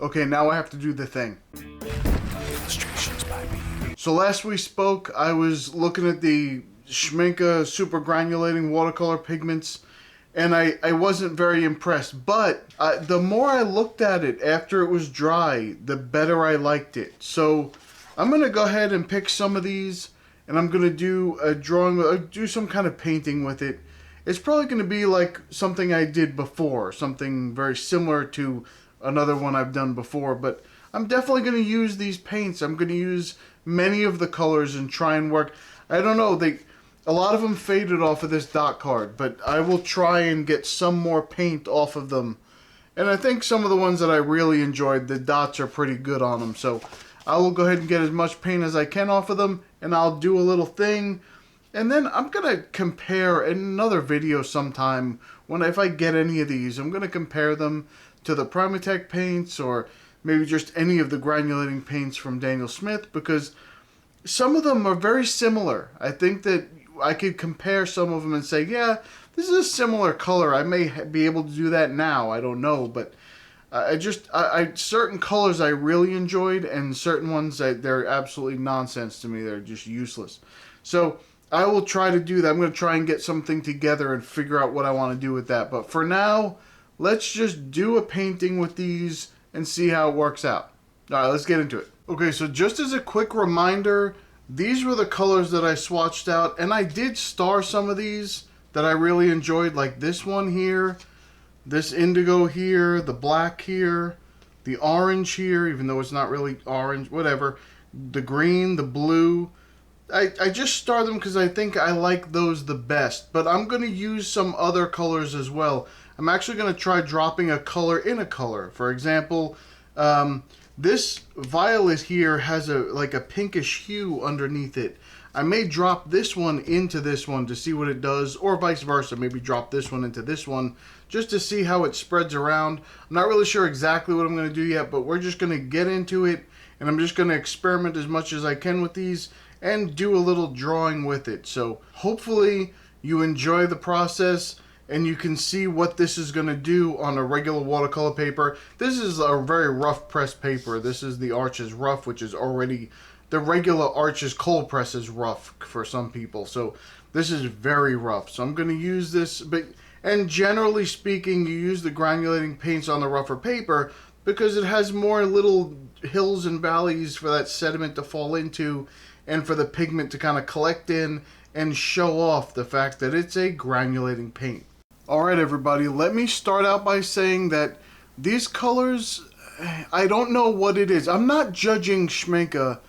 Okay, now I have to do the thing. Illustrations by me. So last we spoke, I was looking at the Schmincke Super Granulating Watercolor pigments, and I wasn't very impressed. But the more I looked at it after it was dry, the better I liked it. So I'm going to go ahead and pick some of these, and I'm going to do a drawing, do some kind of painting with it. It's probably going to be like something I did before, something very similar to another one I've done before, but I'm definitely going to use these paints. I'm going to use many of the colors and try and work. I don't know, a lot of them faded off of this dot card, but I will try and get some more paint off of them. And I think some of the ones that I really enjoyed, the dots are pretty good on them. So I will go ahead and get as much paint as I can off of them, and I'll do a little thing. And then I'm going to compare in another video sometime, if I get any of these, I'm going to compare them to the Primatech paints, or maybe just any of the granulating paints from Daniel Smith, because some of them are very similar. I think that I could compare some of them and say, yeah, this is a similar color. I may be able to do that now. I don't know, but certain colors I really enjoyed, and certain ones they're absolutely nonsense to me. They're just useless. So I will try to do that. I'm going to try and get something together and figure out what I want to do with that. But for now, let's just do a painting with these and see how it works out. All right, let's get into it. Okay, so just as a quick reminder, these were the colors that I swatched out, and I did star some of these that I really enjoyed, like this one here, this indigo here, the black here, the orange here, even though it's not really orange, whatever, the green, the blue. I just star them because I think I like those the best, but I'm going to use some other colors as well. I'm actually going to try dropping a color in a color. For example, this violet here has like a pinkish hue underneath it. I may drop this one into this one to see what it does, or vice versa. Maybe drop this one into this one just to see how it spreads around. I'm not really sure exactly what I'm going to do yet, but we're just going to get into it, and I'm just going to experiment as much as I can with these and do a little drawing with it. So hopefully you enjoy the process and you can see what this is going to do on a regular watercolor paper. This is a very rough press paper. This is the Arches Rough, which is already, the regular Arches cold press is rough for some people. So this is very rough. So I'm going to use this, and generally speaking, you use the granulating paints on the rougher paper because it has more little hills and valleys for that sediment to fall into and for the pigment to kind of collect in and show off the fact that it's a granulating paint. Alright everybody, let me start out by saying that these colors, I don't know what it is. I'm not judging Schmincke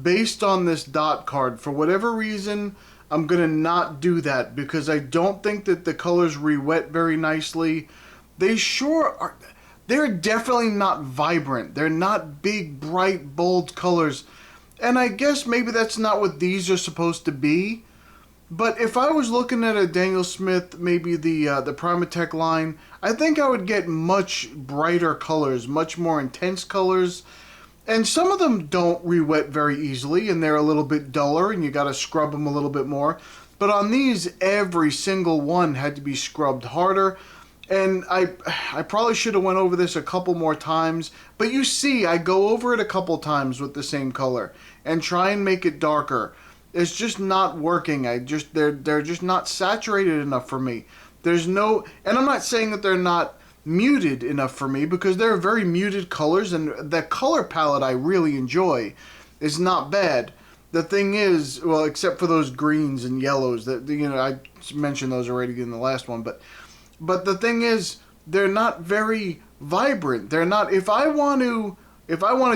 based on this dot card. For whatever reason, I'm going to not do that because I don't think that the colors re-wet very nicely. They sure are. They're definitely not vibrant. They're not big, bright, bold colors. And I guess maybe that's not what these are supposed to be. But if I was looking at a Daniel Smith, maybe the Primatech line, I think I would get much brighter colors, much more intense colors. And some of them don't re-wet very easily, and they're a little bit duller, and you got to scrub them a little bit more. But on these, every single one had to be scrubbed harder. And I probably should have went over this a couple more times, but you see, I go over it a couple times with the same color and try and make it darker. It's just not working. They're just not saturated enough for me. There's no, and I'm not saying that they're not muted enough for me because they're very muted colors, and the color palette I really enjoy is not bad. The thing is, well, except for those greens and yellows that, you know, I mentioned those already in the last one, but the thing is, they're not very vibrant. They're not, if I want to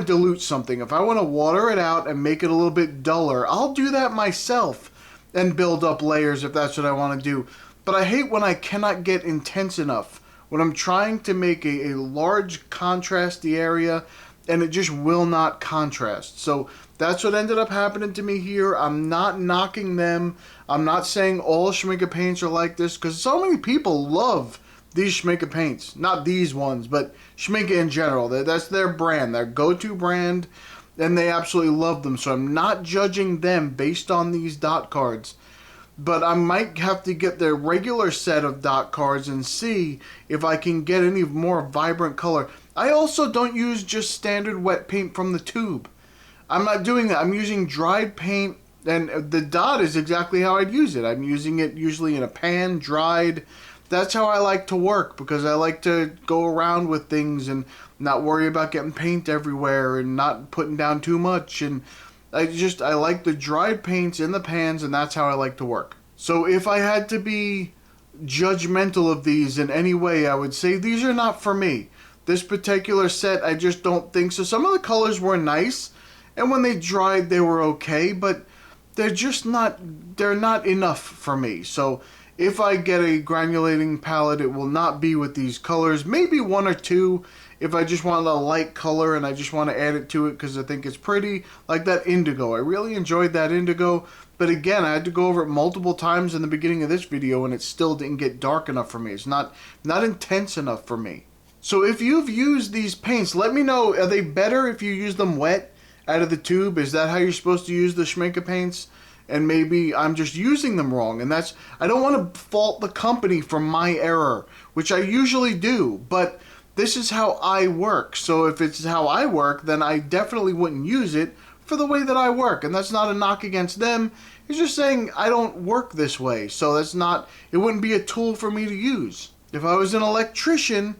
dilute something, if I want to water it out and make it a little bit duller, I'll do that myself and build up layers if that's what I want to do. But I hate when I cannot get intense enough, when I'm trying to make a large contrasty area and it just will not contrast. So that's what ended up happening to me here. I'm not knocking them. I'm not saying all Schmincke paints are like this, because so many people love these Schmincke paints. Not these ones, but Schmincke in general. That's their brand, their go-to brand, and they absolutely love them. So I'm not judging them based on these dot cards. But I might have to get their regular set of dot cards and see if I can get any more vibrant color. I also don't use just standard wet paint from the tube. I'm not doing that. I'm using dried paint, and the dot is exactly how I'd use it. I'm using it usually in a pan, dried. That's how I like to work, because I like to go around with things and not worry about getting paint everywhere and not putting down too much. And I like the dried paints in the pans, and that's how I like to work. So if I had to be judgmental of these in any way, I would say these are not for me. This particular set, I just don't think so. Some of the colors were nice, and when they dried, they were okay, but they're not enough for me. So if I get a granulating palette, it will not be with these colors. Maybe one or two if I just want a light color and I just want to add it to it because I think it's pretty, like that indigo. I really enjoyed that indigo, but again, I had to go over it multiple times in the beginning of this video and it still didn't get dark enough for me. It's not intense enough for me. So if you've used these paints, let me know, are they better if you use them wet out of the tube? Is that how you're supposed to use the Schmincke paints? And maybe I'm just using them wrong, and I don't want to fault the company for my error, which I usually do, but this is how I work. So if it's how I work, then I definitely wouldn't use it for the way that I work. And that's not a knock against them. It's just saying I don't work this way. So it wouldn't be a tool for me to use. If I was an electrician,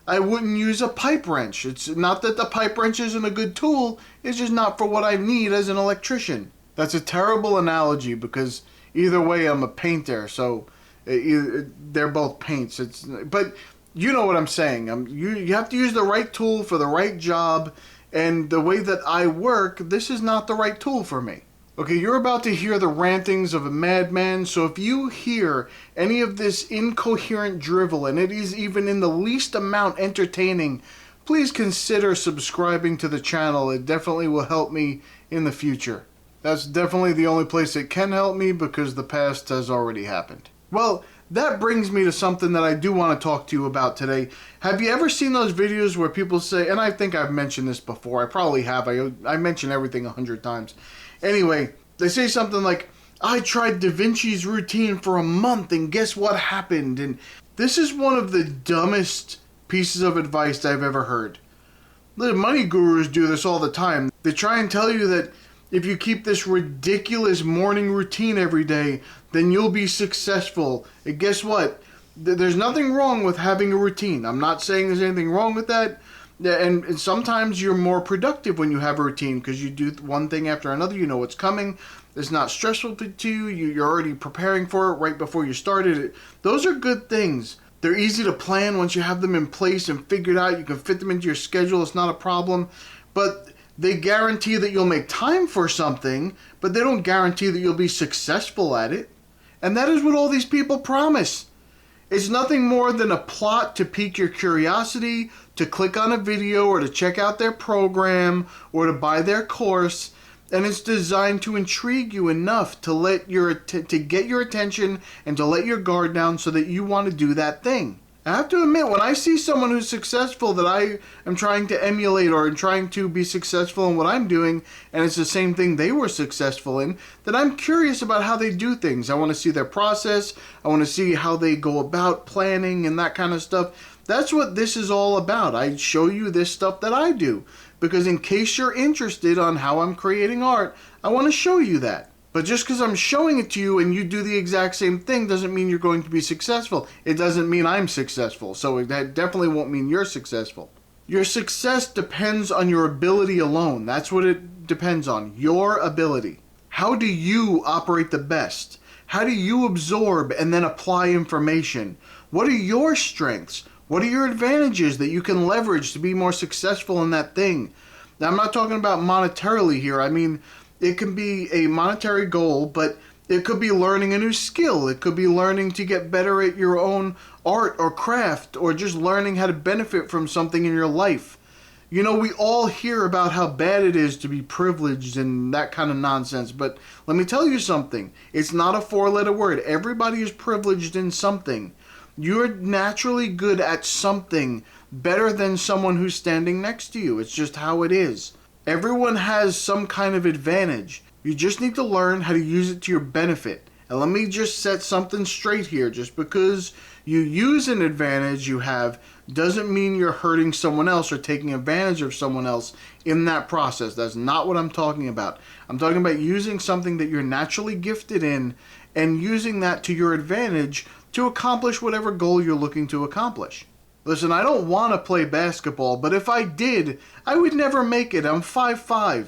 I wouldn't use a pipe wrench. It's not that the pipe wrench isn't a good tool. It's just not for what I need as an electrician. That's a terrible analogy because either way I'm a painter. So they're both paints. But you know what I'm saying. You have to use the right tool for the right job, and the way that I work, this is not the right tool for me. Okay, you're about to hear the rantings of a madman, so if you hear any of this incoherent drivel, and it is even in the least amount entertaining, please consider subscribing to the channel. It definitely will help me in the future. That's definitely the only place it can help me because the past has already happened. Well, that brings me to something that I do want to talk to you about today. Have you ever seen those videos where people say, and I think I've mentioned this before, I probably have, I mention everything 100 times. Anyway, they say something like, I tried Da Vinci's routine for a month and guess what happened? And this is one of the dumbest pieces of advice I've ever heard. The money gurus do this all the time. They try and tell you that if you keep this ridiculous morning routine every day, then you'll be successful. And guess what? There's nothing wrong with having a routine. I'm not saying there's anything wrong with that. And sometimes you're more productive when you have a routine because you do one thing after another. You know what's coming. It's not stressful to you. You're already preparing for it right before you started it. Those are good things. They're easy to plan once you have them in place and figured out. You can fit them into your schedule. It's not a problem. But they guarantee that you'll make time for something, but they don't guarantee that you'll be successful at it. And that is what all these people promise. It's nothing more than a plot to pique your curiosity, to click on a video or to check out their program or to buy their course. And it's designed to intrigue you enough to get your attention and to let your guard down so that you want to do that thing. I have to admit, when I see someone who's successful that I am trying to emulate or trying to be successful in what I'm doing, and it's the same thing they were successful in, then I'm curious about how they do things. I want to see their process. I want to see how they go about planning and that kind of stuff. That's what this is all about. I show you this stuff that I do, because in case you're interested on how I'm creating art, I want to show you that. But just because I'm showing it to you and you do the exact same thing doesn't mean you're going to be successful. It doesn't mean I'm successful. So that definitely won't mean you're successful. Your success depends on your ability alone. That's what it depends on. Your ability. How do you operate the best? How do you absorb and then apply information? What are your strengths? What are your advantages that you can leverage to be more successful in that thing? Now, I'm not talking about monetarily here. I mean, it can be a monetary goal, but it could be learning a new skill. It could be learning to get better at your own art or craft, or just learning how to benefit from something in your life. You know, we all hear about how bad it is to be privileged and that kind of nonsense, but let me tell you something. It's not a four-letter word. Everybody is privileged in something. You're naturally good at something better than someone who's standing next to you. It's just how it is. Everyone has some kind of advantage. You just need to learn how to use it to your benefit. And let me just set something straight here. Just because You use an advantage you have doesn't mean you're hurting someone else or taking advantage of someone else in that process. That's not what I'm talking about. I'm talking about using something that you're naturally gifted in and using that to your advantage to accomplish whatever goal you're looking to accomplish. Listen, I don't want to play basketball, but if I did, I would never make it. I'm 5'5".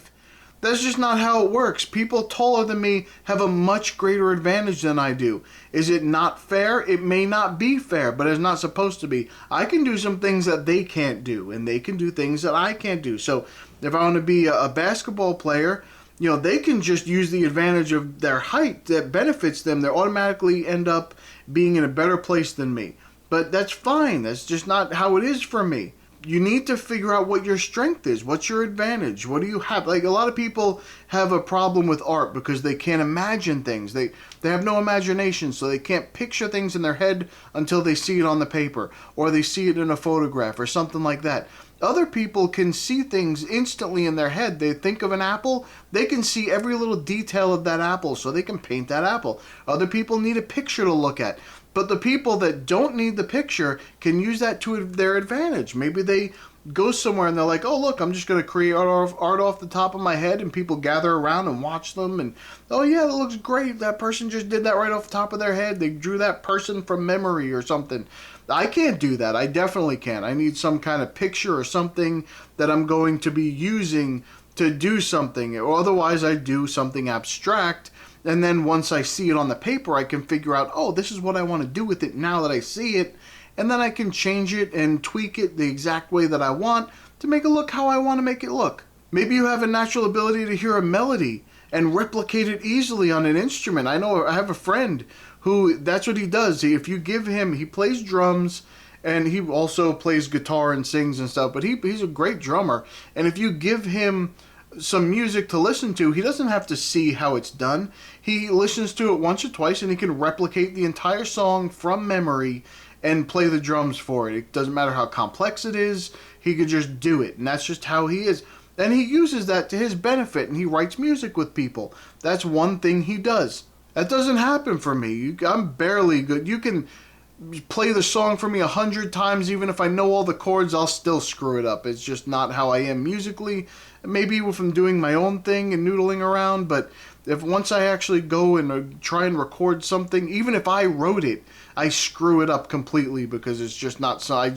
That's just not how it works. People taller than me have a much greater advantage than I do. Is it not fair? It may not be fair, but it's not supposed to be. I can do some things that they can't do, and they can do things that I can't do. So if I want to be a basketball player, you know, they can just use the advantage of their height that benefits them. They automatically end up being in a better place than me. But that's fine. That's just not how it is for me. You need to figure out what your strength is. What's your advantage? What do you have? Like, a lot of people have a problem with art because they can't imagine things. They have no imagination, so they can't picture things in their head until they see it on the paper or they see it in a photograph or something like that. Other people can see things instantly in their head. They think of an apple, they can see every little detail of that apple, so they can paint that apple. Other people need a picture to look at. But the people that don't need the picture can use that to their advantage. Maybe they go somewhere and they're like, oh, look, I'm just going to create art off the top of my head, and people gather around and watch them. And, oh, yeah, that looks great. That person just did that right off the top of their head. They drew that person from memory or something. I can't do that. I definitely can't. I need some kind of picture or something that I'm going to be using to do something. Or otherwise, I do something abstract. And then once I see it on the paper, I can figure out, oh, this is what I want to do with it now that I see it. And then I can change it and tweak it the exact way that I want to make it look how I want to make it look. Maybe you have a natural ability to hear a melody and replicate it easily on an instrument. I know I have a friend who, that's what he does. If you give him, he plays drums and he also plays guitar and sings and stuff, but he's a great drummer. And if you give him some music to listen to, he doesn't have to see how it's done. He listens to it once or twice and he can replicate the entire song from memory and play the drums for it. It doesn't matter how complex it is, he could just do it, and that's just how he is. And he uses that to his benefit, and he writes music with people. That's one thing he does. That doesn't happen for me. I'm barely good. You can play the song for me 100 times, even if I know all the chords, I'll still screw it up. It's just not how I am musically. Maybe if I'm doing my own thing and noodling around, but if once I actually go and try and record something, even if I wrote it, I screw it up completely because it's just not so.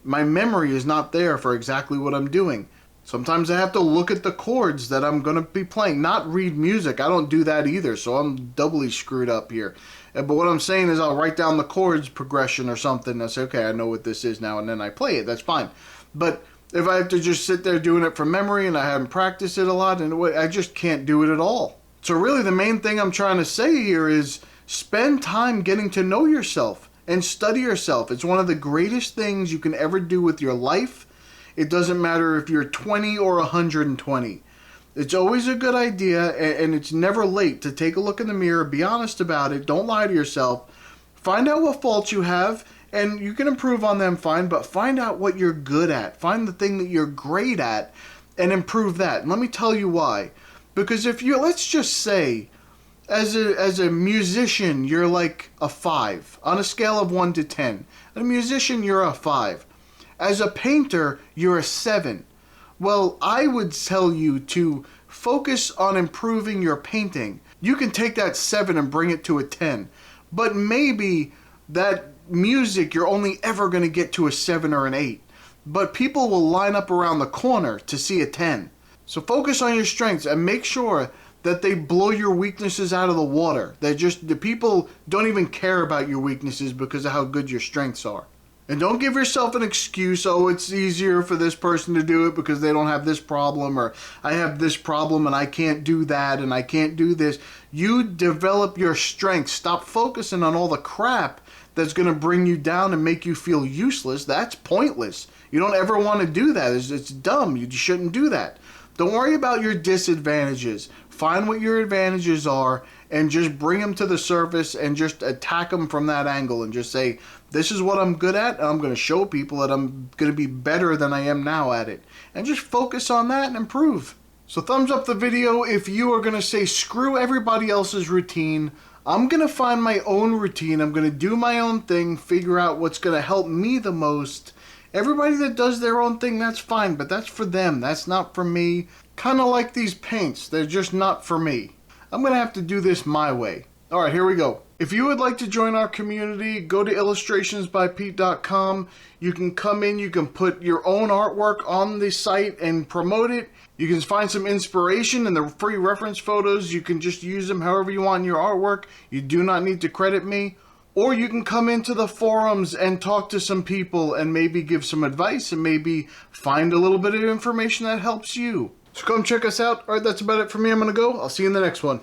My memory is not there for exactly what I'm doing. Sometimes I have to look at the chords that I'm going to be playing, not read music. I don't do that either, so I'm doubly screwed up here. But what I'm saying is I'll write down the chords progression or something and I say, okay, I know what this is now, and then I play it. That's fine. But if I have to just sit there doing it from memory and I haven't practiced it a lot, and I just can't do it at all. So really the main thing I'm trying to say here is spend time getting to know yourself and study yourself. It's one of the greatest things you can ever do with your life. It doesn't matter if you're 20 or 120. It's always a good idea, and it's never late to take a look in the mirror, be honest about it, don't lie to yourself, find out what faults you have, and you can improve on them, fine, but find out what you're good at. Find the thing that you're great at and improve that. And let me tell you why. Because if you, let's just say, as a musician, you're like a 5. On a scale of 1 to 10. As a musician, you're a 5. As a painter, you're a 7. Well, I would tell you to focus on improving your painting. You can take that 7 and bring it to a 10. But maybe that music, you're only ever going to get to a 7 or an 8. But people will line up around the corner to see a 10. So focus on your strengths and make sure that they blow your weaknesses out of the water. The people don't even care about your weaknesses because of how good your strengths are. And don't give yourself an excuse, oh, it's easier for this person to do it because they don't have this problem, or I have this problem and I can't do that and I can't do this. You develop your strengths. Stop focusing on all the crap that's going to bring you down and make you feel useless. That's pointless. You don't ever want to do that. It's dumb. You shouldn't do that. Don't worry about your disadvantages. Find what your advantages are and just bring them to the surface and just attack them from that angle and just say, this is what I'm good at, and I'm going to show people that I'm going to be better than I am now at it. And just focus on that and improve. So thumbs up the video if you are going to say, screw everybody else's routine. I'm going to find my own routine. I'm going to do my own thing, figure out what's going to help me the most. Everybody that does their own thing, that's fine, but that's for them. That's not for me. Kind of like these paints. They're just not for me. I'm going to have to do this my way. All right, here we go. If you would like to join our community, go to illustrationsbypete.com. You can come in, you can put your own artwork on the site and promote it. You can find some inspiration in the free reference photos. You can just use them however you want in your artwork. You do not need to credit me. Or you can come into the forums and talk to some people and maybe give some advice and maybe find a little bit of information that helps you. So come check us out. All right, that's about it for me. I'm going to go. I'll see you in the next one.